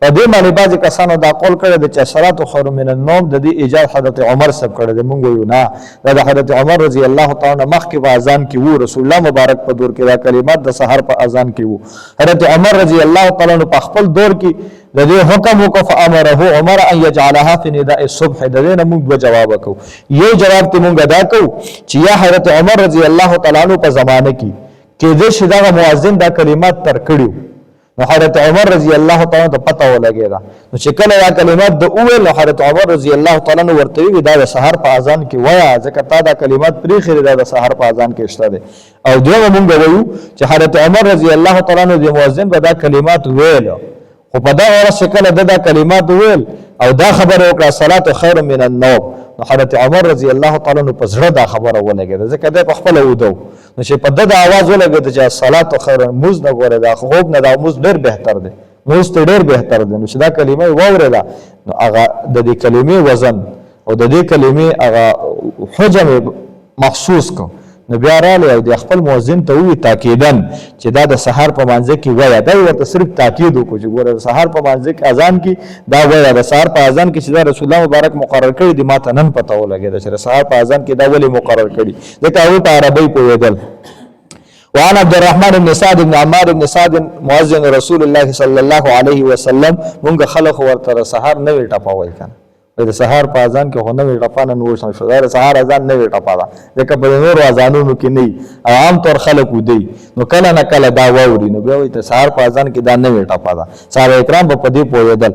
په دې باندې بعضې کسانو دا قول کړی دی چې الصلاة خیر من النوم د دې ایجاد حضرت عمر صاحب کړی دی. مونږ وایو نه، دا د حضرت عمر رضی الله تعالی عنه مخکې په اذان کې وو، رسول الله مبارک په دور کې دا کلمات د سحر په اذان کې وو. حضرت عمر رضی الله تعالی عنه په خپل دور کې د دې حکم وکړ، فامره عمر ان یجعلها فی نداء الصبح. د دې نه موږ دوه جواب وکړو. یو جواب ته موږ ادا کوو چې یا حضرت عمر رضی الله تعالی عنه په زمانه کې کېدای شي دغه مؤذن دا کلمات تر کړي، نو حضرت عمر رضی الله تعالی ته پته ولګېده، نو چې کله دا کلمات د اوویل، نو حضرت عمر رضی الله تعالی عنه ورته وی دا د سحر په اذان کې وایه، ځکه تا دا کلمات پرېښي دا د سحر په اذان کې شته دی. او دویمه مونږ وایو چې حضرت عمر رضی الله تعالی عنه د مؤذن به دا کلمات ویل، خو په دغه ورځ چې کله دا کلمات ویل او دا خبره وکړه الصلاة خیر من النوم، نو حضرت عمر رضی الله تعالی عنه په زړه دا خبره ولګېده، ځکه دی په خپله وده و، نو چې په ده د اواز ولګېده چې الصلاة خیر، مونځ نه ګوره دا خوب نه، دا مونځ ډېر بهتر دی، مونځ ته ډېر بهتر دی. نو چې دا کلمه یې واورېده، نو هغه د دې کلمې وزن او د دې کلمې هغه حجم محسوس کړ، نو بیا راغلی او د خپل مؤذن ته ووایي تاکیدن چې دا د سحر په مانځه کې وایه. دا ورته صرف تاکید وکړو چې ګوره د سحر په مانځه کې اذان کې دا وایه، د سحر په اذان کې چې دا رسول الله مبارک مقرر کړي دي، ما ته نن پته ولګېده چې د سحر په اذان کې دا ولې مقرر کړي، ځکه هغوی په عربۍ پوهېدل. وعن عبد الرحمن بن سعد بن عمار بن سعد مؤذن رسول الله صلی الله علیه وسلم، مونږ خلک ورته د سحر نه وی ټپوئ که نه، د سحر په اذان کې خو نوې ټپه نه نور شو، دا د سحر اذان نوې ټپه ده، ځکه په نورو اذانونو کې نه وي، عام طور خلک ودی، نو کله نه کله دا واوري، نو بیا وایي د سحر په اذان کې دا نوې ټپه ده. صحابه کرام به په دې پوهېدل.